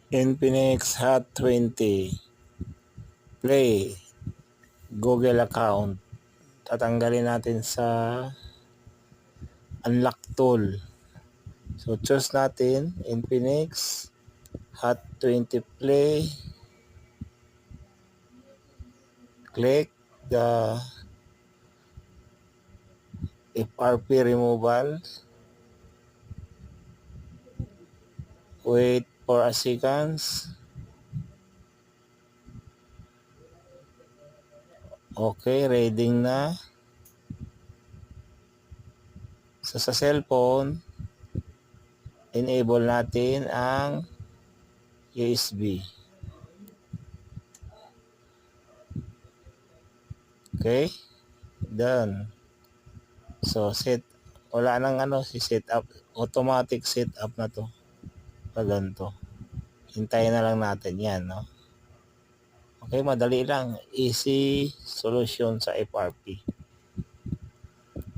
Infinix Hot 20 Play Google account. Tatanggalin natin sa unlock tool. So choose natin Infinix Hot 20 Play. Click the FRP removal. Wait for a seconds. Okay, reading na. So sa cellphone, enable natin ang USB. Okay? Done. So wala nang si setup, automatic setup na to. Pag ganito. Hintayin na lang natin 'yan, no? Okay, madali lang. Easy solution sa FRP.